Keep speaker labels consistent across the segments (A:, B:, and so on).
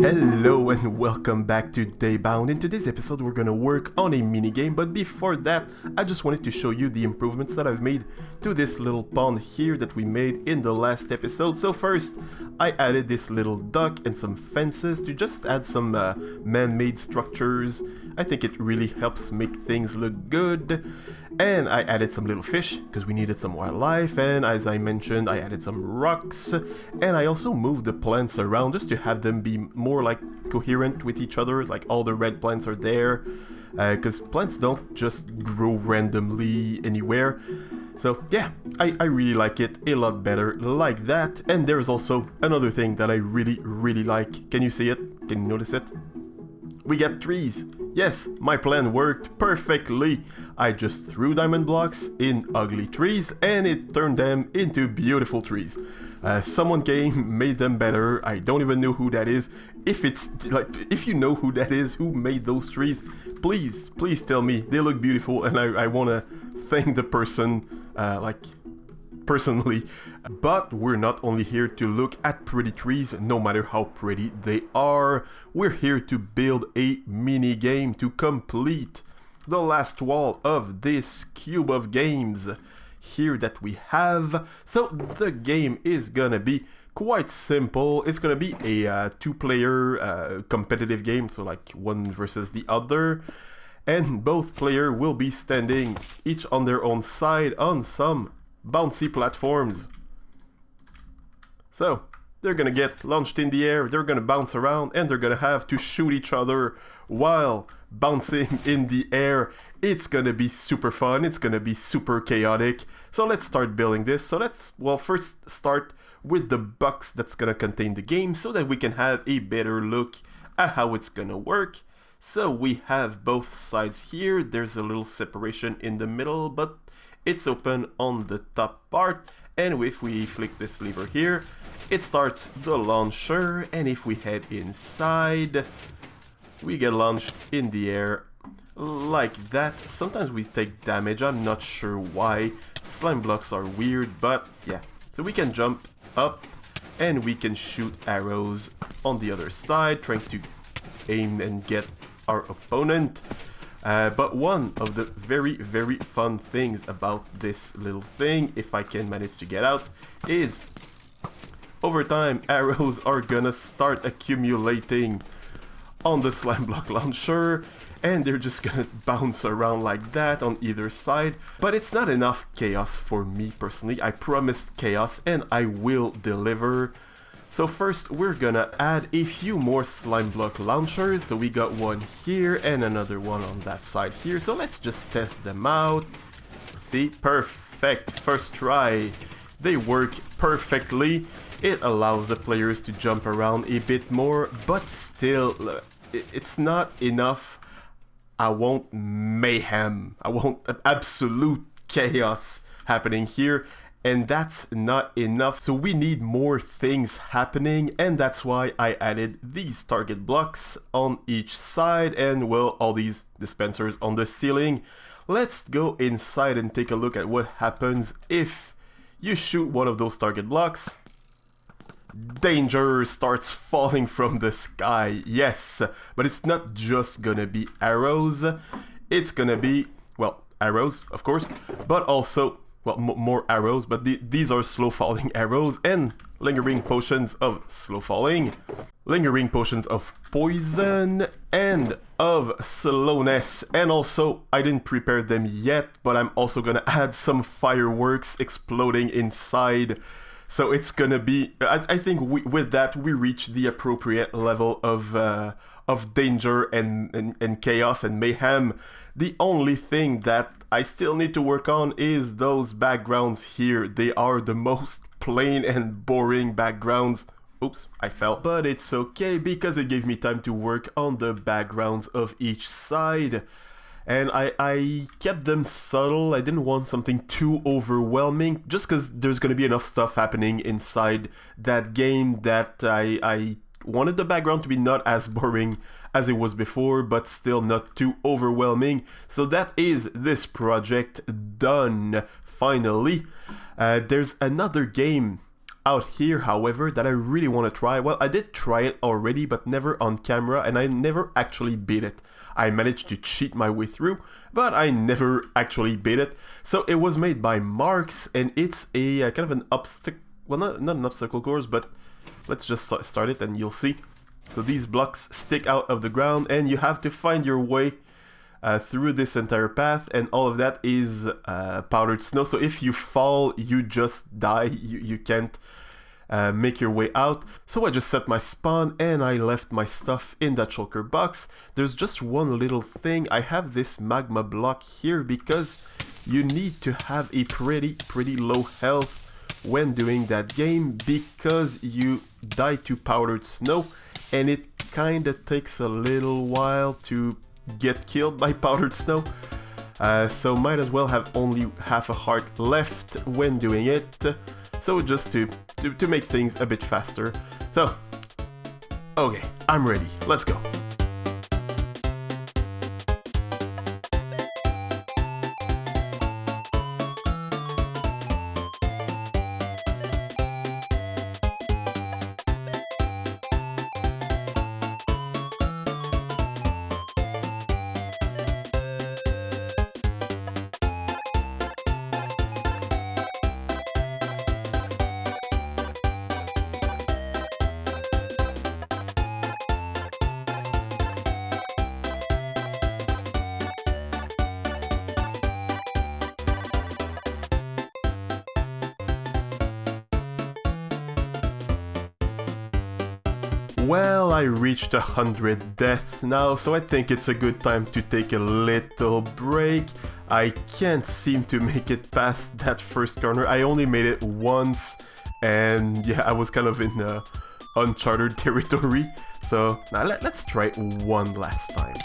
A: Hello and welcome back to Daybound. In today's episode we're gonna work on a mini game, but before that I just wanted to show you the improvements that I've made to this little pond here that we made in the last episode. So first I added this little duck and some fences to just add some man-made structures. I think it really helps make things look good. And I added some little fish because we needed some wildlife, and as I mentioned I added some rocks, and I also moved the plants around just to have them be more like coherent with each other, like all the red plants are there, because plants don't just grow randomly anywhere. So yeah, I really like it a lot better like that. And there's also another thing that I really like. Can you see it? Can you notice it? We get trees. Yes, my plan worked perfectly. I just threw diamond blocks in ugly trees and it turned them into beautiful trees. Someone came, made them better. I don't even know who that is. If you know who that is, who made those trees, please tell me. They look beautiful and I want to thank the person, personally. But we're not only here to look at pretty trees, no matter how pretty they are. We're here to build a mini game to complete the last wall of this cube of games here that we have. So the game is gonna be quite simple. It's gonna be a two-player competitive game, so like one versus the other, and both players will be standing each on their own side on some bouncy platforms. So they're gonna get launched in the air, they're gonna bounce around, and they're gonna have to shoot each other while bouncing in the air. It's gonna be super fun, it's gonna be super chaotic. So let's start building this. So let's, well, first start with the box that's gonna contain the game so that we can have a better look at how it's gonna work. So we have both sides here. There's a little separation in the middle, but it's open on the top part, and if we flick this lever here, it starts the launcher, and if we head inside, we get launched in the air like that. Sometimes we take damage, I'm not sure why. Slime blocks are weird, but yeah. So we can jump up, and we can shoot arrows on the other side, trying to aim and get our opponent. But one of the very fun things about this little thing, if I can manage to get out, is over time arrows are gonna start accumulating on the slime block launcher, and they're just gonna bounce around like that on either side. But it's not enough chaos for me personally. I promised chaos and I will deliver. So first we're gonna add a few more slime block launchers. So we got one here and another one on that side here. So let's just test them out. See, perfect, first try. They work perfectly. It allows the players to jump around a bit more, but still, it's not enough. I want mayhem. I want absolute chaos happening here. And that's not enough, so we need more things happening, and that's why I added these target blocks on each side and, well, all these dispensers on the ceiling. Let's go inside and take a look at what happens if you shoot one of those target blocks. Danger starts falling from the sky, yes, but it's not just gonna be arrows. It's gonna be, well, arrows, of course, but also, well, more arrows, but these are slow falling arrows, and lingering potions of slow falling, lingering potions of poison, and of slowness. And also, I didn't prepare them yet, but I'm also gonna add some fireworks exploding inside. So it's gonna be, I think with that we reach the appropriate level of danger and chaos and mayhem. The only thing that I still need to work on is those backgrounds here. They are the most plain and boring backgrounds. Oops, I fell. But it's okay because it gave me time to work on the backgrounds of each side. And I kept them subtle. I didn't want something too overwhelming, just because there's going to be enough stuff happening inside that game that I wanted the background to be not as boring as it was before, but still not too overwhelming. So that is this project done, finally. There's another game out here, however, that I really want to try. Well, I did try it already, but never on camera, and I never actually beat it. I managed to cheat my way through, but I never actually beat it. So it was made by Marx, and it's a kind of an obstacle, well, not an obstacle course, but let's just start it and you'll see. So these blocks stick out of the ground, and you have to find your way through this entire path, and all of that is powdered snow. So if you fall, you just die. You can't make your way out. So I just set my spawn and I left my stuff in that shulker box. There's just one little thing. I have this magma block here because you need to have a pretty low health when doing that game, because you die to powdered snow, and it kinda takes a little while to get killed by powdered snow. So might as well have only half a heart left when doing it. So just to make things a bit faster. So, okay, I'm ready. Let's go. Well, I reached 100 deaths now, so I think it's a good time to take a little break. I can't seem to make it past that first corner. I only made it once, and yeah, I was kind of in uncharted territory. So now let's try it one last time.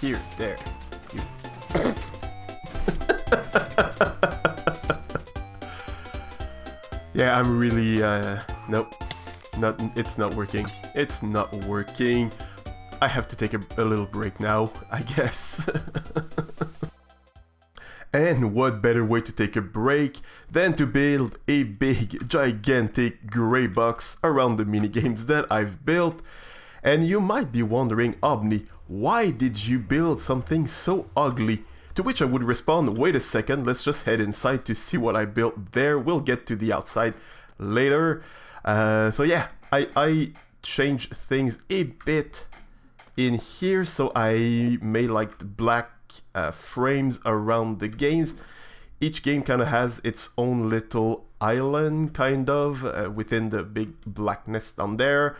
A: Here, there, you. Yeah, I'm really, nope, it's not working. It's not working. I have to take a little break now, I guess. And what better way to take a break than to build a big, gigantic gray box around the minigames that I've built. And you might be wondering, aubni, why did you build something so ugly? To which I would respond, wait a second, let's just head inside to see what I built there. We'll get to the outside later. So yeah, I changed things a bit in here. So I made like the black frames around the games. Each game kind of has its own little island, kind of, within the big blackness down there.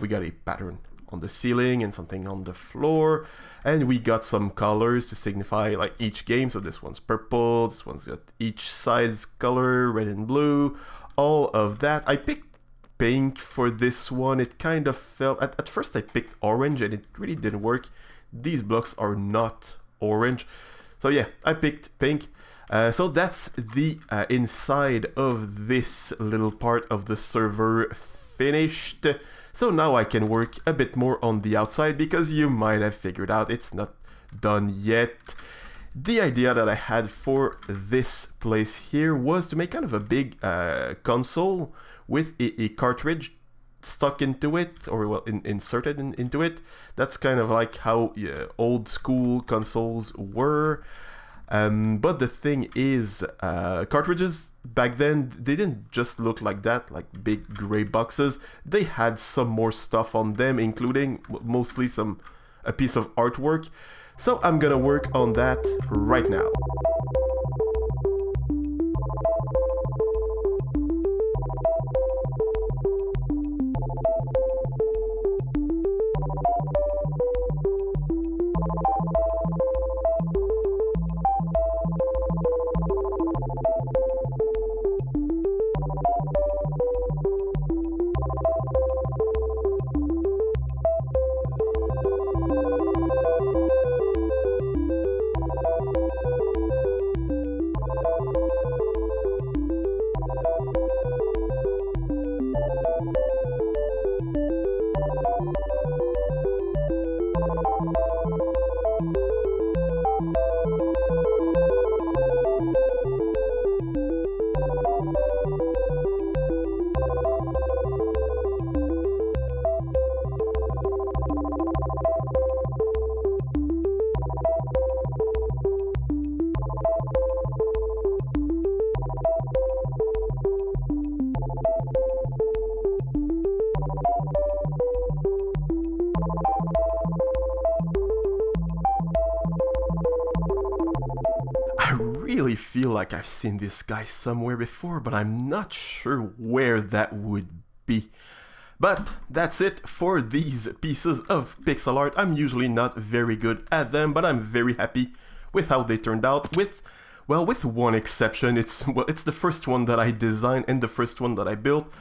A: We got a pattern on the ceiling and something on the floor, and we got some colors to signify like each game. So this one's purple, this one's got each side's color, red and blue, all of that. I picked pink for this one. It kind of felt, at first I picked orange and it really didn't work. These blocks are not orange, so yeah, I picked pink. So that's the inside of this little part of the server finished. So now I can work a bit more on the outside, because you might have figured out it's not done yet. The idea that I had for this place here was to make kind of a big console with a cartridge stuck into it, or well, inserted into it. That's kind of like how old school consoles were. But the thing is, cartridges back then, they didn't just look like that, like big gray boxes. They had some more stuff on them, including mostly a piece of artwork. So I'm gonna work on that right now. really feel like I've seen this guy somewhere before, but I'm not sure where that would be. But that's it for these pieces of pixel art. I'm usually not very good at them, but I'm very happy with how they turned out, with one exception. It's the first one that I designed and the first one that I built.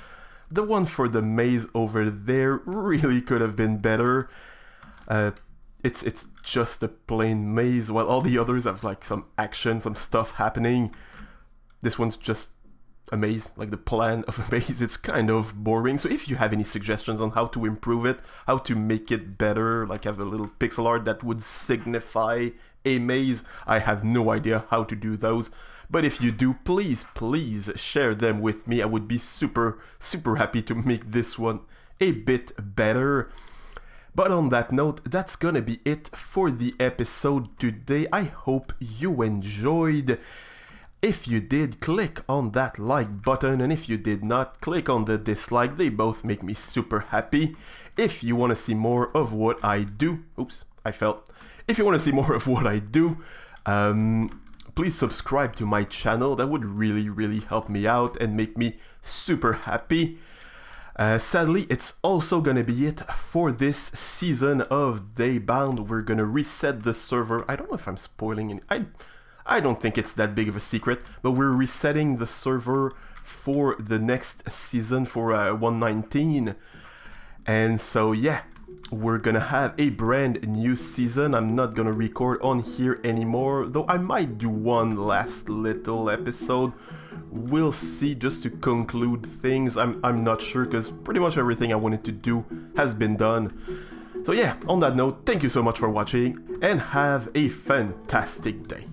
A: The one for the maze over there really could have been better. It's just a plain maze, while all the others have like some action, some stuff happening. This one's just a maze, like the plan of a maze. It's kind of boring. So if you have any suggestions on how to improve it, how to make it better, like have a little pixel art that would signify a maze, I have no idea how to do those. But if you do, please share them with me. I would be super happy to make this one a bit better. But on that note, that's gonna be it for the episode today. I hope you enjoyed. If you did, click on that like button, and if you did not, click on the dislike. They both make me super happy. If you want to see more of what I do, if you want to see more of what I do, please subscribe to my channel. That would really help me out and make me super happy. Sadly, it's also gonna be it for this season of Daybound. We're gonna reset the server. I don't know if I'm spoiling any. I don't think it's that big of a secret, but we're resetting the server for the next season, for 119. And so yeah, we're gonna have a brand new season. I'm not gonna record on here anymore, though I might do one last little episode. We'll see, just to conclude things. I'm not sure, because pretty much everything I wanted to do has been done. So yeah, on that note, thank you so much for watching, and have a fantastic day.